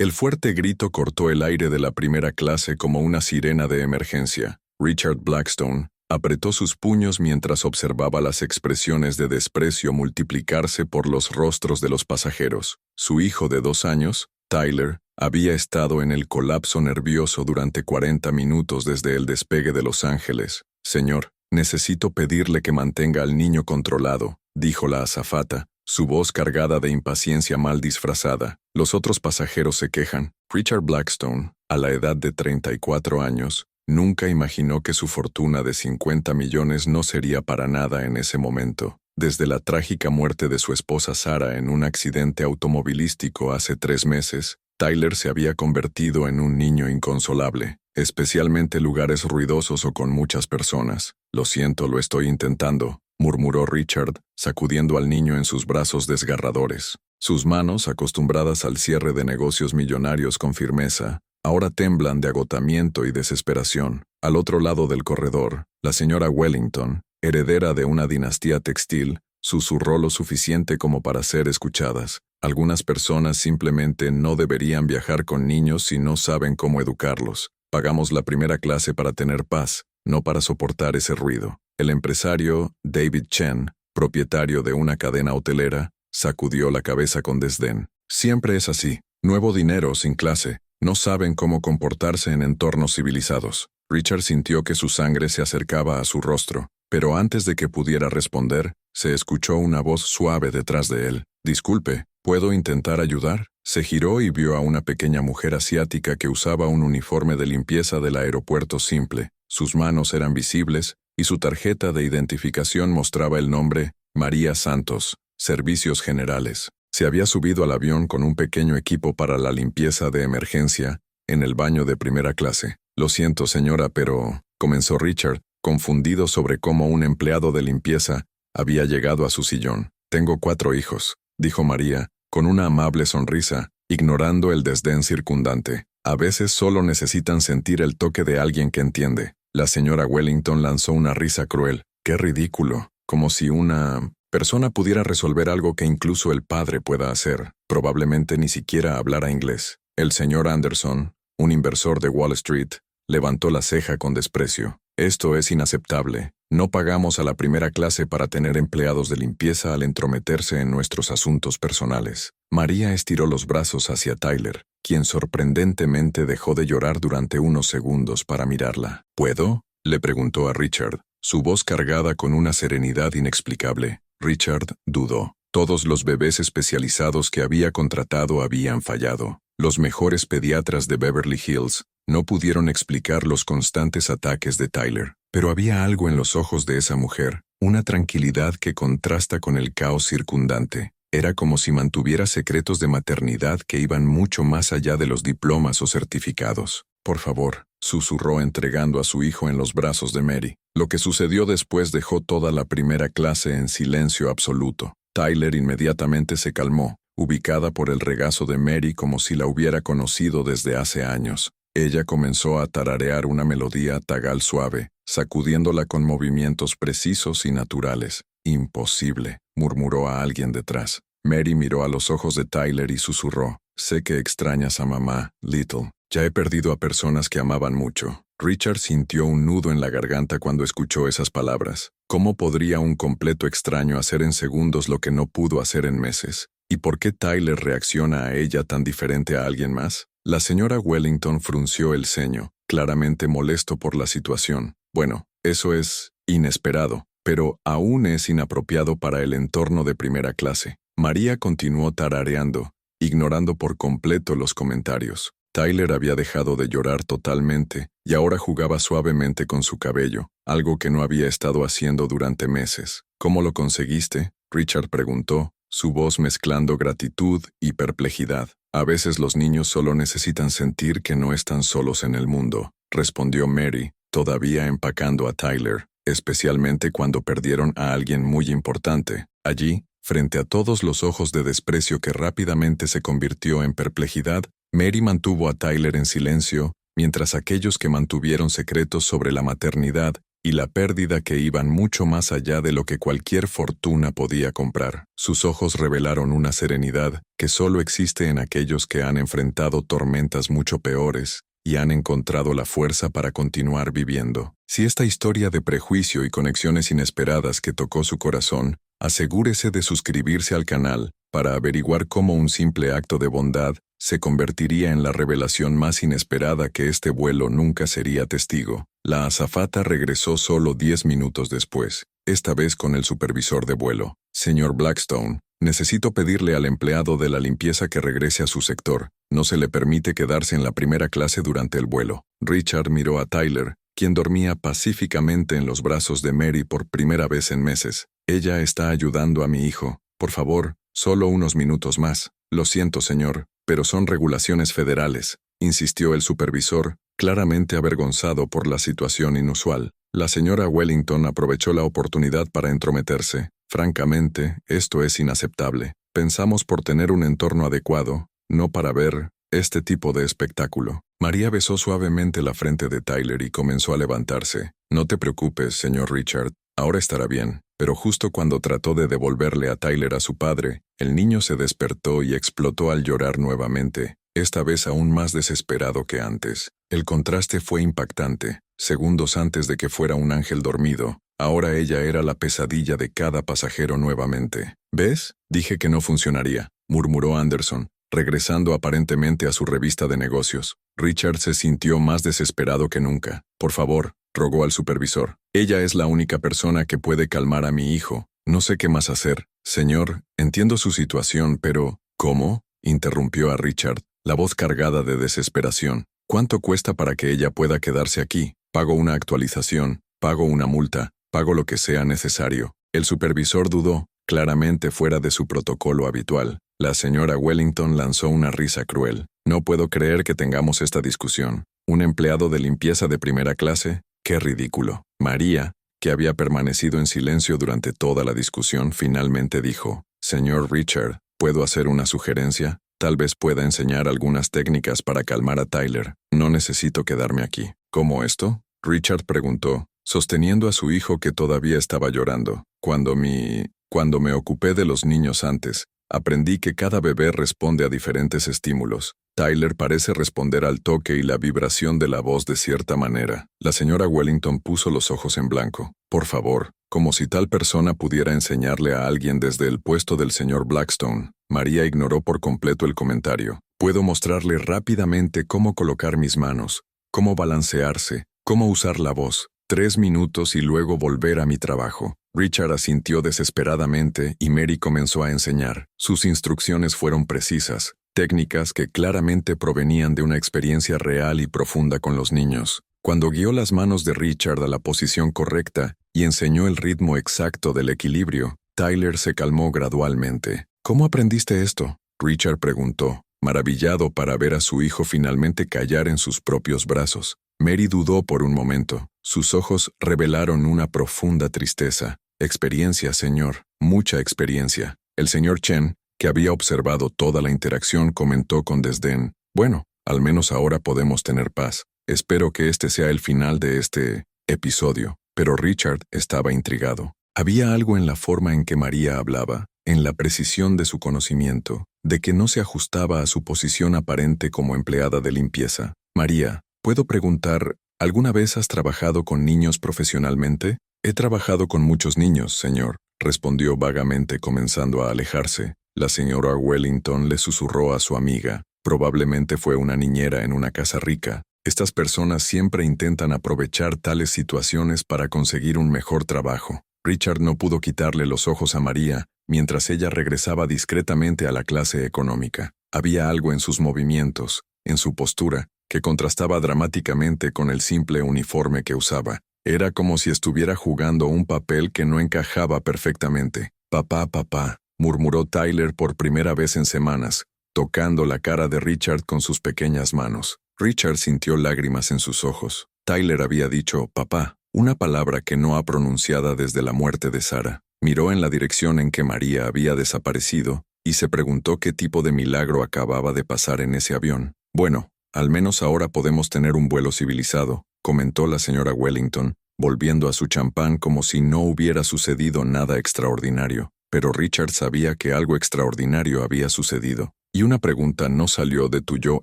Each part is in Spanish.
El fuerte grito cortó el aire de la primera clase como una sirena de emergencia. Richard Blackstone apretó sus puños mientras observaba las expresiones de desprecio multiplicarse por los rostros de los pasajeros. Su hijo de 2 años, Tyler, había estado en el colapso nervioso durante 40 minutos desde el despegue de Los Ángeles. Señor, necesito pedirle que mantenga al niño controlado, dijo la azafata, su voz cargada de impaciencia mal disfrazada. Los otros pasajeros se quejan. Richard Blackstone, a la edad de 34 años, nunca imaginó que su fortuna de 50 millones no sería para nada en ese momento. Desde la trágica muerte de su esposa Sarah en un accidente automovilístico hace 3 meses, Tyler se había convertido en un niño inconsolable, especialmente en lugares ruidosos o con muchas personas. Lo siento, lo estoy intentando, murmuró Richard, sacudiendo al niño en sus brazos desgarradores. Sus manos, acostumbradas al cierre de negocios millonarios con firmeza, ahora temblan de agotamiento y desesperación. Al otro lado del corredor, la señora Wellington, heredera de una dinastía textil, susurró lo suficiente como para ser escuchadas. Algunas personas simplemente no deberían viajar con niños si no saben cómo educarlos. Pagamos la primera clase para tener paz, no para soportar ese ruido. El empresario David Chen, propietario de una cadena hotelera, sacudió la cabeza con desdén. Siempre es así. Nuevo dinero sin clase. No saben cómo comportarse en entornos civilizados. Richard sintió que su sangre se acercaba a su rostro, pero antes de que pudiera responder, se escuchó una voz suave detrás de él. Disculpe, ¿puedo intentar ayudar? Se giró y vio a una pequeña mujer asiática que usaba un uniforme de limpieza del aeropuerto simple. Sus manos eran visibles y su tarjeta de identificación mostraba el nombre María Santos, Servicios Generales. Se había subido al avión con un pequeño equipo para la limpieza de emergencia en el baño de primera clase. Lo siento, señora, pero... comenzó Richard, confundido sobre cómo un empleado de limpieza había llegado a su sillón. Tengo 4 hijos, dijo María, con una amable sonrisa, ignorando el desdén circundante. A veces solo necesitan sentir el toque de alguien que entiende. La señora Wellington lanzó una risa cruel. ¡Qué ridículo! Como si una persona pudiera resolver algo que incluso el padre pueda hacer. Probablemente ni siquiera hablara inglés. El señor Anderson, un inversor de Wall Street, levantó la ceja con desprecio. Esto es inaceptable. No pagamos a la primera clase para tener empleados de limpieza al entrometerse en nuestros asuntos personales. María estiró los brazos hacia Tyler, quien sorprendentemente dejó de llorar durante unos segundos para mirarla. ¿Puedo?, le preguntó a Richard, su voz cargada con una serenidad inexplicable. Richard dudó. Todos los bebés especializados que había contratado habían fallado. Los mejores pediatras de Beverly Hills no pudieron explicar los constantes ataques de Tyler. Pero había algo en los ojos de esa mujer, una tranquilidad que contrasta con el caos circundante. Era como si mantuviera secretos de maternidad que iban mucho más allá de los diplomas o certificados. Por favor, susurró entregando a su hijo en los brazos de Mary. Lo que sucedió después dejó toda la primera clase en silencio absoluto. Tyler inmediatamente se calmó, ubicada por el regazo de Mary como si la hubiera conocido desde hace años. Ella comenzó a tararear una melodía tagal suave, sacudiéndola con movimientos precisos y naturales. Imposible, murmuró a alguien detrás. Mary miró a los ojos de Tyler y susurró. Sé que extrañas a mamá, Little. Ya he perdido a personas que amaban mucho. Richard sintió un nudo en la garganta cuando escuchó esas palabras. ¿Cómo podría un completo extraño hacer en segundos lo que no pudo hacer en meses? ¿Y por qué Tyler reacciona a ella tan diferente a alguien más? La señora Wellington frunció el ceño, claramente molesto por la situación. Bueno, eso es inesperado, pero aún es inapropiado para el entorno de primera clase. María continuó tarareando, ignorando por completo los comentarios. Tyler había dejado de llorar totalmente y ahora jugaba suavemente con su cabello, algo que no había estado haciendo durante meses. ¿Cómo lo conseguiste?, Richard preguntó, su voz mezclando gratitud y perplejidad. A veces los niños solo necesitan sentir que no están solos en el mundo, respondió Mary, todavía empacando a Tyler, especialmente cuando perdieron a alguien muy importante. Allí, frente a todos los ojos de desprecio que rápidamente se convirtió en perplejidad, Mary mantuvo a Tyler en silencio, mientras aquellos que mantuvieron secretos sobre la maternidad y la pérdida que iban mucho más allá de lo que cualquier fortuna podía comprar. Sus ojos revelaron una serenidad que solo existe en aquellos que han enfrentado tormentas mucho peores y han encontrado la fuerza para continuar viviendo. Si esta historia de prejuicio y conexiones inesperadas que tocó su corazón, asegúrese de suscribirse al canal para averiguar cómo un simple acto de bondad se convertiría en la revelación más inesperada que este vuelo nunca sería testigo. La azafata regresó solo 10 minutos después, esta vez con el supervisor de vuelo. Señor Blackstone, necesito pedirle al empleado de la limpieza que regrese a su sector. No se le permite quedarse en la primera clase durante el vuelo. Richard miró a Tyler, quien dormía pacíficamente en los brazos de Mary por primera vez en meses. Ella está ayudando a mi hijo. Por favor, solo unos minutos más. Lo siento, señor, pero son regulaciones federales, insistió el supervisor, claramente avergonzado por la situación inusual. La señora Wellington aprovechó la oportunidad para entrometerse. Francamente, esto es inaceptable. Pensamos por tener un entorno adecuado, no para ver este tipo de espectáculo. María besó suavemente la frente de Tyler y comenzó a levantarse. No te preocupes, señor Richard, ahora estará bien. Pero justo cuando trató de devolverle a Tyler a su padre, el niño se despertó y explotó al llorar nuevamente, esta vez aún más desesperado que antes. El contraste fue impactante. Segundos antes de que fuera un ángel dormido, ahora ella era la pesadilla de cada pasajero nuevamente. ¿Ves? Dije que no funcionaría, murmuró Anderson, regresando aparentemente a su revista de negocios. Richard se sintió más desesperado que nunca. Por favor, rogó al supervisor. Ella es la única persona que puede calmar a mi hijo. No sé qué más hacer. Señor, entiendo su situación, pero... ¿Cómo? Interrumpió a Richard, la voz cargada de desesperación. ¿Cuánto cuesta para que ella pueda quedarse aquí? Pago una actualización, pago una multa, pago lo que sea necesario. El supervisor dudó, claramente fuera de su protocolo habitual. La señora Wellington lanzó una risa cruel. No puedo creer que tengamos esta discusión. ¿Un empleado de limpieza de primera clase? ¡Qué ridículo! María, que había permanecido en silencio durante toda la discusión, finalmente dijo, «Señor Richard, ¿puedo hacer una sugerencia? Tal vez pueda enseñar algunas técnicas para calmar a Tyler. No necesito quedarme aquí». ¿Cómo esto? Richard preguntó, sosteniendo a su hijo que todavía estaba llorando. Cuando me ocupé de los niños antes, aprendí que cada bebé responde a diferentes estímulos. Tyler parece responder al toque y la vibración de la voz de cierta manera. La señora Wellington puso los ojos en blanco. Por favor, como si tal persona pudiera enseñarle a alguien desde el puesto del señor Blackstone. María ignoró por completo el comentario. Puedo mostrarle rápidamente cómo colocar mis manos, cómo balancearse, cómo usar la voz. 3 minutos y luego volver a mi trabajo. Richard asintió desesperadamente y Mary comenzó a enseñar. Sus instrucciones fueron precisas, técnicas que claramente provenían de una experiencia real y profunda con los niños. Cuando guió las manos de Richard a la posición correcta y enseñó el ritmo exacto del equilibrio, Tyler se calmó gradualmente. ¿Cómo aprendiste esto? Richard preguntó, maravillado para ver a su hijo finalmente callar en sus propios brazos. Mary dudó por un momento. Sus ojos revelaron una profunda tristeza. Experiencia, señor. Mucha experiencia. El señor Chen, que había observado toda la interacción, comentó con desdén. Bueno, al menos ahora podemos tener paz. Espero que este sea el final de este episodio. Pero Richard estaba intrigado. Había algo en la forma en que María hablaba, en la precisión de su conocimiento, de que no se ajustaba a su posición aparente como empleada de limpieza. María, ¿puedo preguntar, ¿alguna vez has trabajado con niños profesionalmente? He trabajado con muchos niños, señor, respondió vagamente comenzando a alejarse. La señora Wellington le susurró a su amiga. Probablemente fue una niñera en una casa rica. Estas personas siempre intentan aprovechar tales situaciones para conseguir un mejor trabajo. Richard no pudo quitarle los ojos a María mientras ella regresaba discretamente a la clase económica. Había algo en sus movimientos, en su postura, que contrastaba dramáticamente con el simple uniforme que usaba. Era como si estuviera jugando un papel que no encajaba perfectamente. Papá, murmuró Tyler por primera vez en semanas, tocando la cara de Richard con sus pequeñas manos. Richard sintió lágrimas en sus ojos. Tyler había dicho, papá, una palabra que no ha pronunciada desde la muerte de Sarah. Miró en la dirección en que María había desaparecido y se preguntó qué tipo de milagro acababa de pasar en ese avión. Bueno, al menos ahora podemos tener un vuelo civilizado, comentó la señora Wellington, volviendo a su champán como si no hubiera sucedido nada extraordinario. Pero Richard sabía que algo extraordinario había sucedido. Y una pregunta no salió de tu yo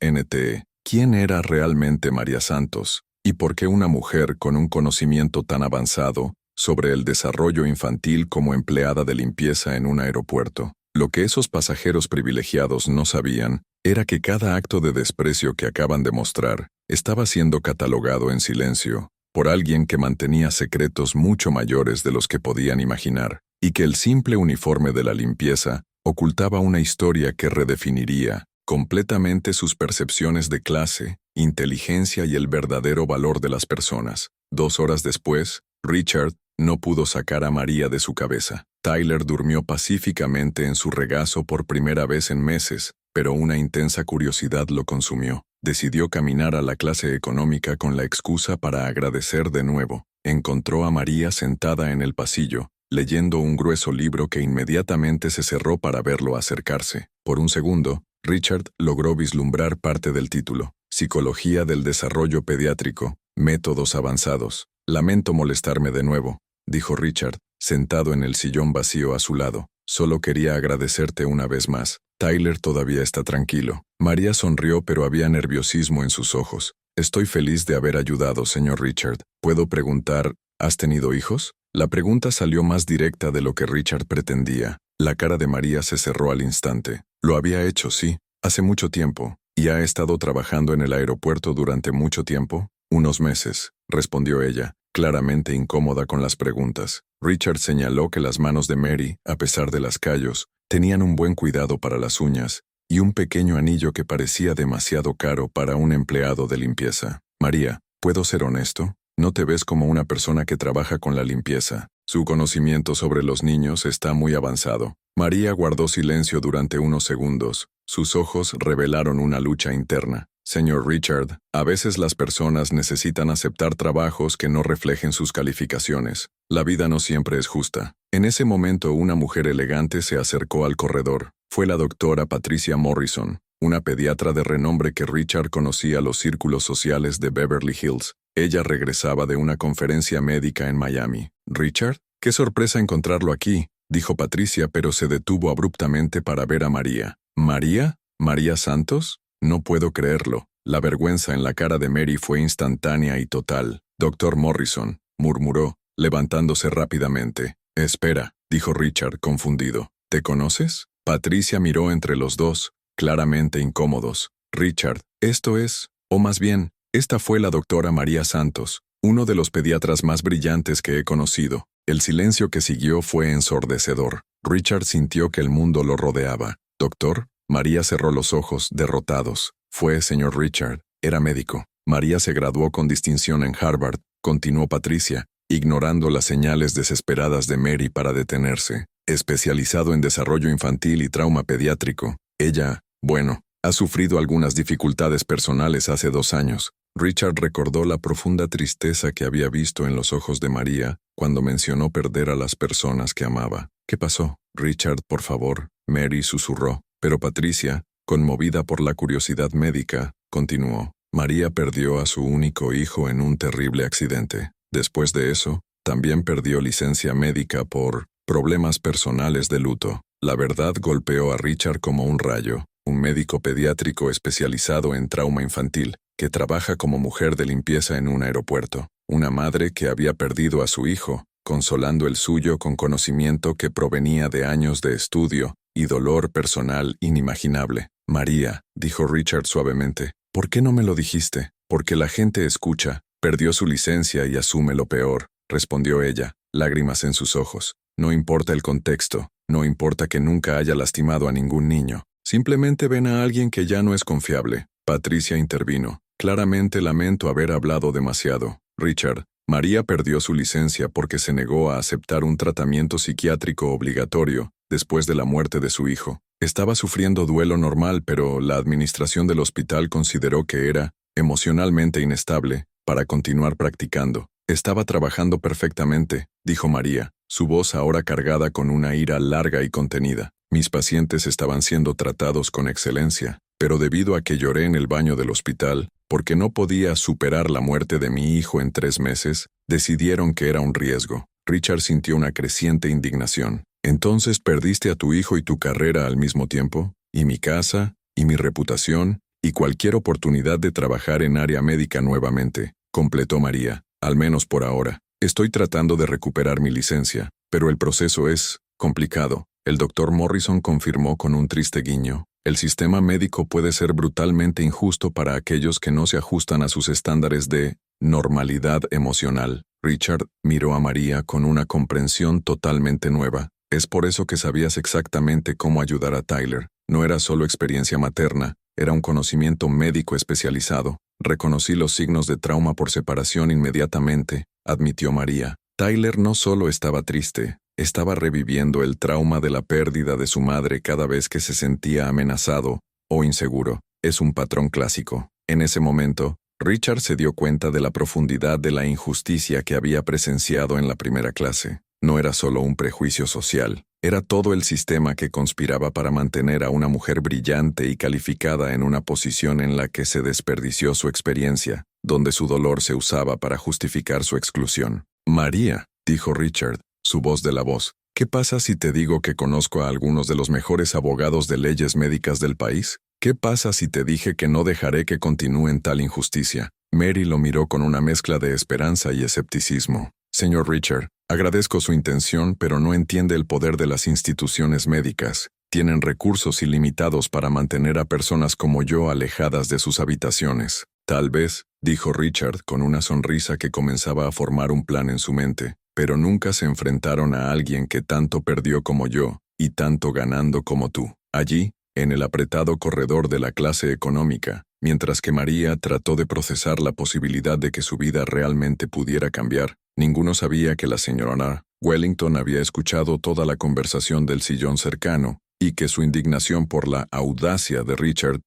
NTE. ¿Quién era realmente María Santos? ¿Y por qué una mujer con un conocimiento tan avanzado sobre el desarrollo infantil como empleada de limpieza en un aeropuerto? Lo que esos pasajeros privilegiados no sabían era que cada acto de desprecio que acaban de mostrar estaba siendo catalogado en silencio por alguien que mantenía secretos mucho mayores de los que podían imaginar, y que el simple uniforme de la limpieza ocultaba una historia que redefiniría completamente sus percepciones de clase, inteligencia y el verdadero valor de las personas. 2 horas después, Richard no pudo sacar a María de su cabeza. Tyler durmió pacíficamente en su regazo por primera vez en meses, pero una intensa curiosidad lo consumió. Decidió caminar a la clase económica con la excusa para agradecer de nuevo. Encontró a María sentada en el pasillo, leyendo un grueso libro que inmediatamente se cerró para verlo acercarse. Por un segundo, Richard logró vislumbrar parte del título: Psicología del Desarrollo Pediátrico, Métodos Avanzados. Lamento molestarme de nuevo, dijo Richard, sentado en el sillón vacío a su lado. Solo quería agradecerte una vez más. Tyler todavía está tranquilo. María sonrió, pero había nerviosismo en sus ojos. Estoy feliz de haber ayudado, señor Richard. ¿Puedo preguntar, ¿has tenido hijos? La pregunta salió más directa de lo que Richard pretendía. La cara de María se cerró al instante. Lo había hecho, sí, hace mucho tiempo. ¿Y ha estado trabajando en el aeropuerto durante mucho tiempo? Unos meses, respondió ella, claramente incómoda con las preguntas. Richard señaló que las manos de Mary, a pesar de las callos, tenían un buen cuidado para las uñas y un pequeño anillo que parecía demasiado caro para un empleado de limpieza. María, ¿puedo ser honesto? No te ves como una persona que trabaja con la limpieza. Su conocimiento sobre los niños está muy avanzado. María guardó silencio durante unos segundos. Sus ojos revelaron una lucha interna. Señor Richard, a veces las personas necesitan aceptar trabajos que no reflejen sus calificaciones. La vida no siempre es justa. En ese momento una mujer elegante se acercó al corredor. Fue la doctora Patricia Morrison, una pediatra de renombre que Richard conocía los círculos sociales de Beverly Hills. Ella regresaba de una conferencia médica en Miami. «Richard, qué sorpresa encontrarlo aquí», dijo Patricia, pero se detuvo abruptamente para ver a María. «¿María? ¿María Santos? No puedo creerlo». La vergüenza en la cara de Mary fue instantánea y total. «Doctor Morrison», murmuró, levantándose rápidamente. «Espera», dijo Richard, confundido. «¿Te conoces?» Patricia miró entre los dos, claramente incómodos. «Richard, esto es, o más bien, esta fue la doctora María Santos, uno de los pediatras más brillantes que he conocido». El silencio que siguió fue ensordecedor. Richard sintió que el mundo lo rodeaba. «¿Doctor?» María cerró los ojos, derrotados. «Fue, señor Richard. Era médico. María se graduó con distinción en Harvard», continuó Patricia, ignorando las señales desesperadas de Mary para detenerse. «Especializado en desarrollo infantil y trauma pediátrico. Ella, bueno, ha sufrido algunas dificultades personales hace 2 años». Richard recordó la profunda tristeza que había visto en los ojos de María cuando mencionó perder a las personas que amaba. «¿Qué pasó?» «Richard, por favor», Mary susurró. Pero Patricia, conmovida por la curiosidad médica, continuó. «María perdió a su único hijo en un terrible accidente. Después de eso, también perdió licencia médica por problemas personales de luto». La verdad golpeó a Richard como un rayo. Un médico pediátrico especializado en trauma infantil, que trabaja como mujer de limpieza en un aeropuerto. Una madre que había perdido a su hijo, consolando el suyo con conocimiento que provenía de años de estudio y dolor personal inimaginable. «María», dijo Richard suavemente, «¿por qué no me lo dijiste?» «Porque la gente escucha. Perdió su licencia y asume lo peor», respondió ella, lágrimas en sus ojos. «No importa el contexto, no importa que nunca haya lastimado a ningún niño. Simplemente ven a alguien que ya no es confiable». Patricia intervino. «Claramente lamento haber hablado demasiado. Richard, María perdió su licencia porque se negó a aceptar un tratamiento psiquiátrico obligatorio después de la muerte de su hijo. Estaba sufriendo duelo normal, pero la administración del hospital consideró que era emocionalmente inestable para continuar practicando. Estaba trabajando perfectamente», dijo María, su voz ahora cargada con una ira larga y contenida. «Mis pacientes estaban siendo tratados con excelencia, pero debido a que lloré en el baño del hospital, porque no podía superar la muerte de mi hijo en 3 meses, Decidieron que era un riesgo. Richard sintió una creciente indignación. Entonces perdiste a tu hijo y tu carrera al mismo tiempo, y mi casa, y mi reputación, y cualquier oportunidad de trabajar en área médica nuevamente, completó María, al menos por ahora. Estoy tratando de recuperar mi licencia, pero el proceso es complicado. El doctor Morrison confirmó con un triste guiño. El sistema médico puede ser brutalmente injusto para aquellos que no se ajustan a sus estándares de normalidad emocional. Richard miró a María con una comprensión totalmente nueva. Es por eso que sabías exactamente cómo ayudar a Tyler. No era solo experiencia materna, era un conocimiento médico especializado. Reconocí los signos de trauma por separación inmediatamente, admitió María. Tyler no solo estaba triste, estaba reviviendo el trauma de la pérdida de su madre cada vez que se sentía amenazado o inseguro. Es un patrón clásico. En ese momento, Richard se dio cuenta de la profundidad de la injusticia que había presenciado en la primera clase. No era solo un prejuicio social, era todo el sistema que conspiraba para mantener a una mujer brillante y calificada en una posición en la que se desperdició su experiencia, donde su dolor se usaba para justificar su exclusión. María, dijo Richard, su voz de la voz, ¿qué pasa si te digo que conozco a algunos de los mejores abogados de leyes médicas del país? ¿Qué pasa si te dije que no dejaré que continúen tal injusticia? Mary lo miró con una mezcla de esperanza y escepticismo. Señor Richard, agradezco su intención, pero no entiende el poder de las instituciones médicas. Tienen recursos ilimitados para mantener a personas como yo alejadas de sus habitaciones. Tal vez, dijo Richard con una sonrisa que comenzaba a formar un plan en su mente, pero nunca se enfrentaron a alguien que tanto perdió como yo, y tanto ganando como tú. Allí, en el apretado corredor de la clase económica, mientras que María trató de procesar la posibilidad de que su vida realmente pudiera cambiar, ninguno sabía que la señora Wellington había escuchado toda la conversación del sillón cercano, y que su indignación por la audacia de Richard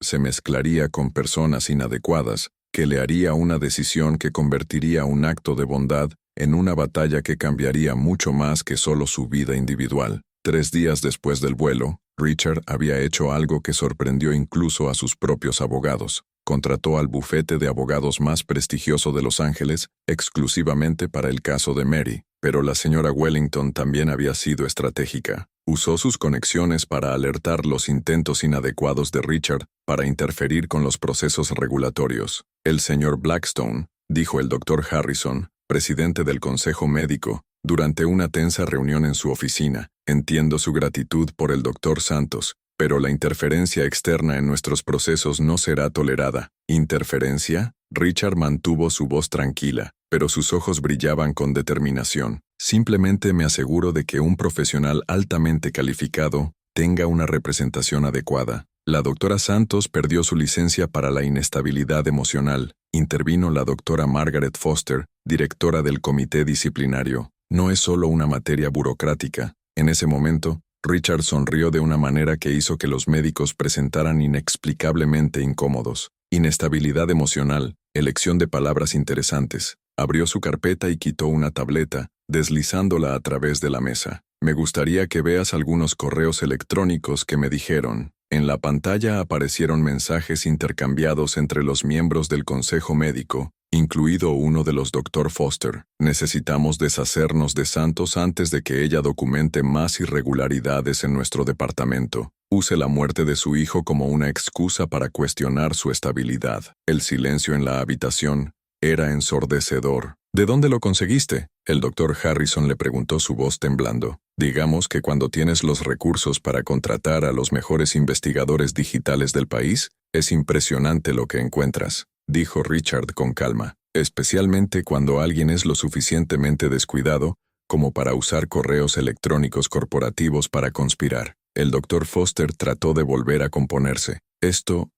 se mezclaría con personas inadecuadas, que le haría una decisión que convertiría un acto de bondad en una batalla que cambiaría mucho más que solo su vida individual. 3 días después del vuelo, Richard había hecho algo que sorprendió incluso a sus propios abogados. Contrató al bufete de abogados más prestigioso de Los Ángeles exclusivamente para el caso de Mary, pero la señora Wellington también había sido estratégica. Usó sus conexiones para alertar los intentos inadecuados de Richard para interferir con los procesos regulatorios. El señor Blackstone, dijo el doctor Harrison, presidente del Consejo Médico, durante una tensa reunión en su oficina, entiendo su gratitud por el doctor Santos, pero la interferencia externa en nuestros procesos no será tolerada. ¿Interferencia? Richard mantuvo su voz tranquila, pero sus ojos brillaban con determinación. Simplemente me aseguro de que un profesional altamente calificado tenga una representación adecuada. La doctora Santos perdió su licencia para la inestabilidad emocional. Intervino la doctora Margaret Foster, directora del comité disciplinario. No es solo una materia burocrática. En ese momento, Richard sonrió de una manera que hizo que los médicos presentaran inexplicablemente incómodos. Inestabilidad emocional, elección de palabras interesantes. Abrió su carpeta y quitó una tableta, deslizándola a través de la mesa. Me gustaría que veas algunos correos electrónicos que me dijeron. En la pantalla aparecieron mensajes intercambiados entre los miembros del Consejo Médico, incluido uno de los Dr. Foster. Necesitamos deshacernos de Santos antes de que ella documente más irregularidades en nuestro departamento. Use la muerte de su hijo como una excusa para cuestionar su estabilidad. El silencio en la habitación era ensordecedor. ¿De dónde lo conseguiste? El doctor Harrison le preguntó, su voz temblando. Digamos que cuando tienes los recursos para contratar a los mejores investigadores digitales del país, es impresionante lo que encuentras, dijo Richard con calma, especialmente cuando alguien es lo suficientemente descuidado como para usar correos electrónicos corporativos para conspirar. El doctor Foster trató de volver a componerse. Esto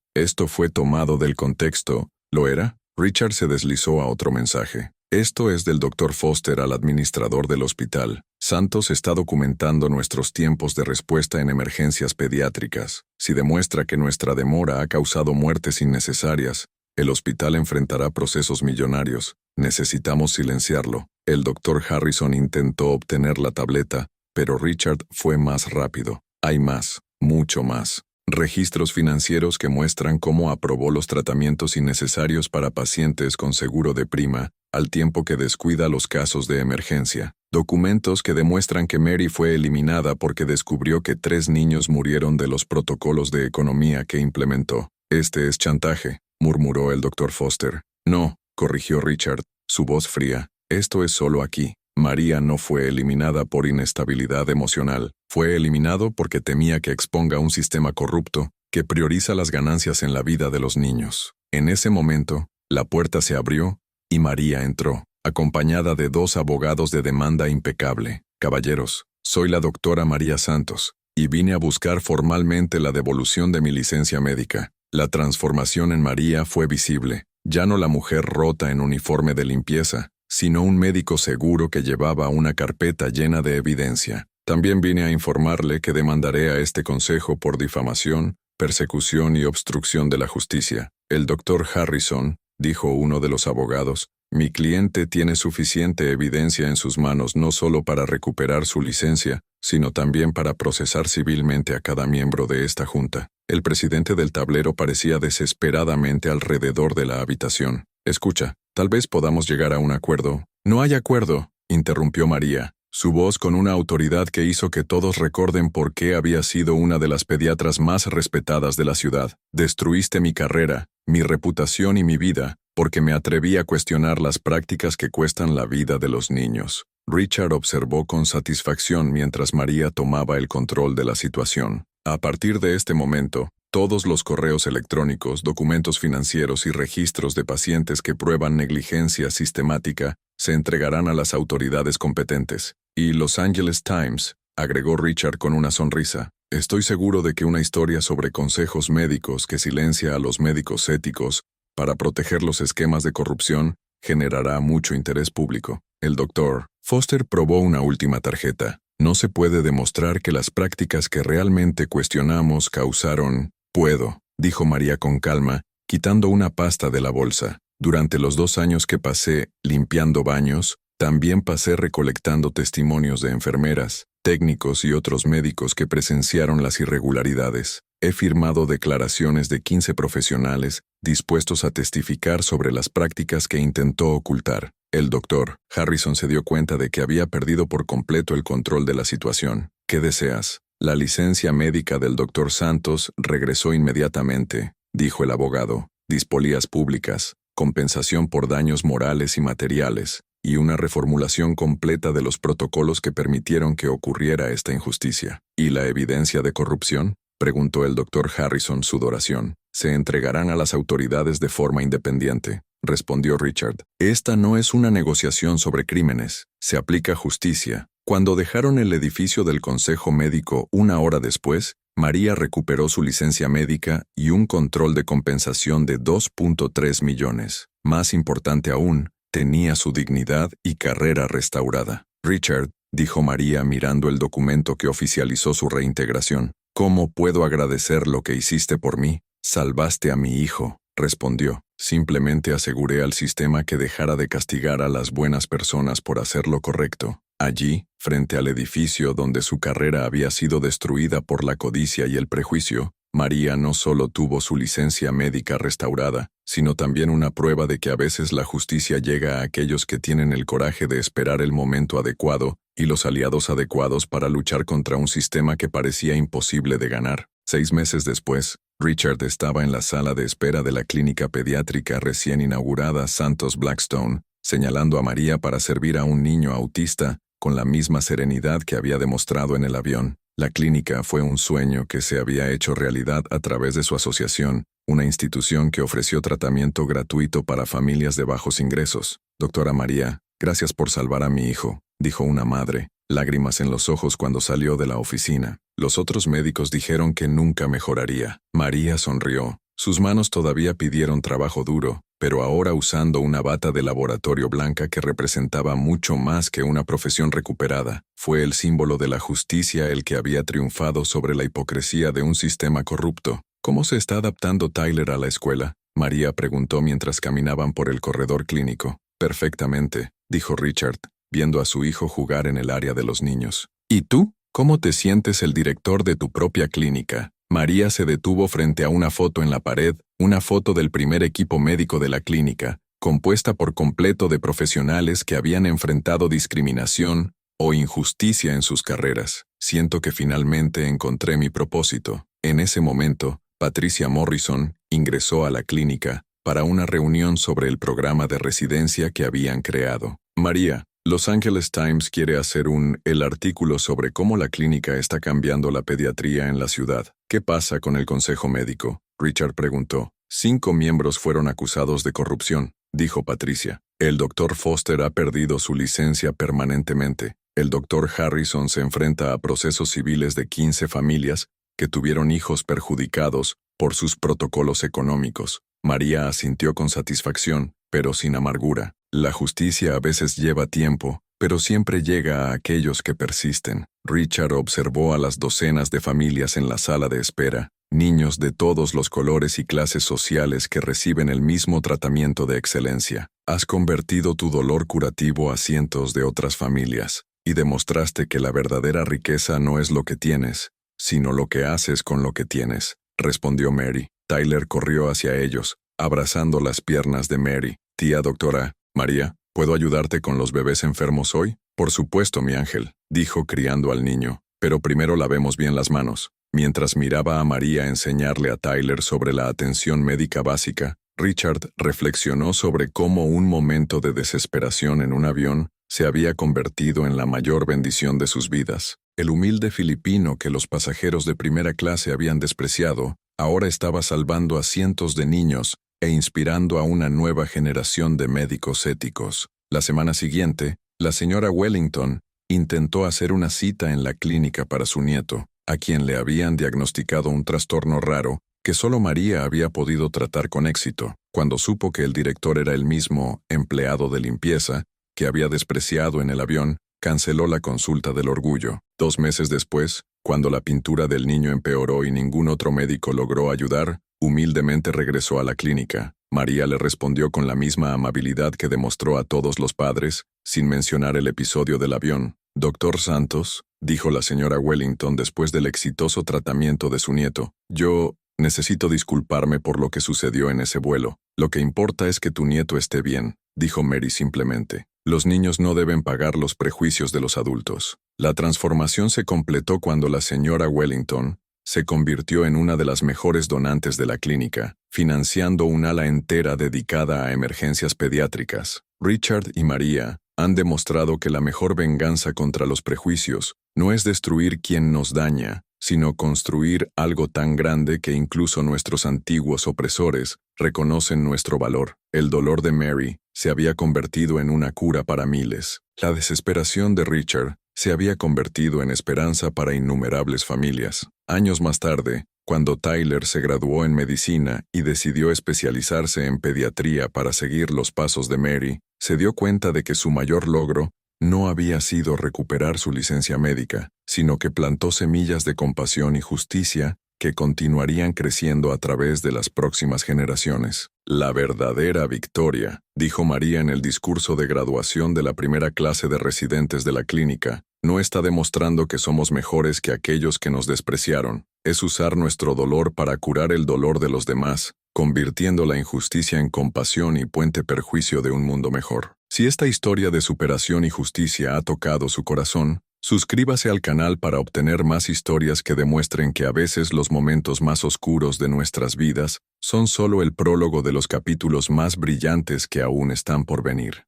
fue tomado del contexto, ¿lo era? Richard se deslizó a otro mensaje. Esto es del Dr. Foster al administrador del hospital. Santos está documentando nuestros tiempos de respuesta en emergencias pediátricas. Si demuestra que nuestra demora ha causado muertes innecesarias, el hospital enfrentará procesos millonarios. Necesitamos silenciarlo. El Dr. Harrison intentó obtener la tableta, pero Richard fue más rápido. Hay más, mucho más. Registros financieros que muestran cómo aprobó los tratamientos innecesarios para pacientes con seguro de prima, al tiempo que descuida los casos de emergencia. Documentos que demuestran que Mary fue eliminada porque descubrió que 3 niños murieron de los protocolos de economía que implementó. Este es chantaje, murmuró el Dr. Foster. No, corrigió Richard, su voz fría. Esto es solo aquí. María no fue eliminada por inestabilidad emocional. Fue eliminado porque temía que exponga un sistema corrupto que prioriza las ganancias en la vida de los niños. En ese momento, la puerta se abrió y María entró, acompañada de 2 abogados de demanda impecable. Caballeros, soy la doctora María Santos, y vine a buscar formalmente la devolución de mi licencia médica. La transformación en María fue visible, ya no la mujer rota en uniforme de limpieza, sino un médico seguro que llevaba una carpeta llena de evidencia. También vine a informarle que demandaré a este consejo por difamación, persecución y obstrucción de la justicia. El doctor Harrison, dijo uno de los abogados, mi cliente tiene suficiente evidencia en sus manos no solo para recuperar su licencia, sino también para procesar civilmente a cada miembro de esta junta. El presidente del tablero parecía desesperadamente alrededor de la habitación. Escucha, tal vez podamos llegar a un acuerdo. No hay acuerdo, interrumpió María, su voz con una autoridad que hizo que todos recorden por qué había sido una de las pediatras más respetadas de la ciudad. Destruiste mi carrera, mi reputación y mi vida, porque me atreví a cuestionar las prácticas que cuestan la vida de los niños. Richard observó con satisfacción mientras María tomaba el control de la situación. A partir de este momento, todos los correos electrónicos, documentos financieros y registros de pacientes que prueban negligencia sistemática se entregarán a las autoridades competentes. Y Los Angeles Times, agregó Richard con una sonrisa, estoy seguro de que una historia sobre consejos médicos que silencia a los médicos éticos para proteger los esquemas de corrupción generará mucho interés público. El doctor Foster probó una última tarjeta. No se puede demostrar que las prácticas que realmente cuestionamos causaron... Puedo, dijo María con calma, quitando una pasta de la bolsa. Durante los 2 años que pasé limpiando baños, también pasé recolectando testimonios de enfermeras, técnicos y otros médicos que presenciaron las irregularidades. He firmado declaraciones de 15 profesionales dispuestos a testificar sobre las prácticas que intentó ocultar. El doctor Harrison se dio cuenta de que había perdido por completo el control de la situación. ¿Qué deseas? La licencia médica del doctor Santos regresó inmediatamente, dijo el abogado. Dispolías públicas, compensación por daños morales y materiales, y una reformulación completa de los protocolos que permitieron que ocurriera esta injusticia. ¿Y la evidencia de corrupción?, preguntó el doctor Harrison sudoración. Se entregarán a las autoridades de forma independiente, respondió Richard. Esta no es una negociación sobre crímenes, se aplica justicia. Cuando dejaron el edificio del Consejo Médico 1 hora después, María recuperó su licencia médica y un control de compensación de 2.3 millones. Más importante aún, tenía su dignidad y carrera restaurada. Richard, dijo María mirando el documento que oficializó su reintegración, ¿cómo puedo agradecer lo que hiciste por mí? Salvaste a mi hijo, respondió. Simplemente aseguré al sistema que dejara de castigar a las buenas personas por hacer lo correcto. Allí, frente al edificio donde su carrera había sido destruida por la codicia y el prejuicio, María no solo tuvo su licencia médica restaurada, sino también una prueba de que a veces la justicia llega a aquellos que tienen el coraje de esperar el momento adecuado y los aliados adecuados para luchar contra un sistema que parecía imposible de ganar. 6 meses después, Richard estaba en la sala de espera de la clínica pediátrica recién inaugurada Santos Blackstone, señalando a María para servir a un niño autista con la misma serenidad que había demostrado en el avión. La clínica fue un sueño que se había hecho realidad a través de su asociación, una institución que ofreció tratamiento gratuito para familias de bajos ingresos. Doctora María, gracias por salvar a mi hijo, dijo una madre, lágrimas en los ojos cuando salió de la oficina. Los otros médicos dijeron que nunca mejoraría. María sonrió. Sus manos todavía pidieron trabajo duro, pero ahora usando una bata de laboratorio blanca que representaba mucho más que una profesión recuperada. Fue el símbolo de la justicia el que había triunfado sobre la hipocresía de un sistema corrupto. ¿Cómo se está adaptando Tyler a la escuela?, María preguntó mientras caminaban por el corredor clínico. Perfectamente, dijo Richard, viendo a su hijo jugar en el área de los niños. ¿Y tú? ¿Cómo te sientes el director de tu propia clínica? María se detuvo frente a una foto en la pared, una foto del primer equipo médico de la clínica, compuesta por completo de profesionales que habían enfrentado discriminación o injusticia en sus carreras. Siento que finalmente encontré mi propósito. En ese momento, Patricia Morrison ingresó a la clínica para una reunión sobre el programa de residencia que habían creado. María, Los Angeles Times quiere hacer el artículo sobre cómo la clínica está cambiando la pediatría en la ciudad. ¿Qué pasa con el consejo médico?, Richard preguntó. 5 miembros fueron acusados de corrupción, dijo Patricia. El Dr. Foster ha perdido su licencia permanentemente. El Dr. Harrison se enfrenta a procesos civiles de 15 familias que tuvieron hijos perjudicados por sus protocolos económicos. María asintió con satisfacción, pero sin amargura. La justicia a veces lleva tiempo, pero siempre llega a aquellos que persisten. Richard observó a las docenas de familias en la sala de espera, niños de todos los colores y clases sociales que reciben el mismo tratamiento de excelencia. Has convertido tu dolor curativo a cientos de otras familias, y demostraste que la verdadera riqueza no es lo que tienes, sino lo que haces con lo que tienes, respondió Mary. Tyler corrió hacia ellos, abrazando las piernas de Mary. Tía doctora, María, ¿puedo ayudarte con los bebés enfermos hoy? Por supuesto, mi ángel, dijo criando al niño, pero primero lavemos bien las manos. Mientras miraba a María enseñarle a Tyler sobre la atención médica básica, Richard reflexionó sobre cómo un momento de desesperación en un avión se había convertido en la mayor bendición de sus vidas. El humilde filipino que los pasajeros de primera clase habían despreciado, ahora estaba salvando a cientos de niños e inspirando a una nueva generación de médicos éticos. La semana siguiente, la señora Wellington intentó hacer una cita en la clínica para su nieto, a quien le habían diagnosticado un trastorno raro que solo María había podido tratar con éxito. Cuando supo que el director era el mismo empleado de limpieza que había despreciado en el avión, canceló la consulta del orgullo. 2 meses después, cuando la pintura del niño empeoró y ningún otro médico logró ayudar, humildemente regresó a la clínica. María le respondió con la misma amabilidad que demostró a todos los padres, sin mencionar el episodio del avión. «Doctor Santos», dijo la señora Wellington después del exitoso tratamiento de su nieto, «yo necesito disculparme por lo que sucedió en ese vuelo. Lo que importa es que tu nieto esté bien», dijo Mary simplemente. Los niños no deben pagar los prejuicios de los adultos. La transformación se completó cuando la señora Wellington se convirtió en una de las mejores donantes de la clínica, financiando un ala entera dedicada a emergencias pediátricas. Richard y María han demostrado que la mejor venganza contra los prejuicios no es destruir quien nos daña, sino construir algo tan grande que incluso nuestros antiguos opresores reconocen nuestro valor. El dolor de Mary se había convertido en una cura para miles. La desesperación de Richard se había convertido en esperanza para innumerables familias. Años más tarde, cuando Tyler se graduó en medicina y decidió especializarse en pediatría para seguir los pasos de Mary, se dio cuenta de que su mayor logro no había sido recuperar su licencia médica, sino que plantó semillas de compasión y justicia que continuarían creciendo a través de las próximas generaciones. La verdadera victoria, dijo María en el discurso de graduación de la primera clase de residentes de la clínica, no está demostrando que somos mejores que aquellos que nos despreciaron. Es usar nuestro dolor para curar el dolor de los demás, convirtiendo la injusticia en compasión y puente perjuicio de un mundo mejor. Si esta historia de superación y justicia ha tocado su corazón, suscríbase al canal para obtener más historias que demuestren que a veces los momentos más oscuros de nuestras vidas son solo el prólogo de los capítulos más brillantes que aún están por venir.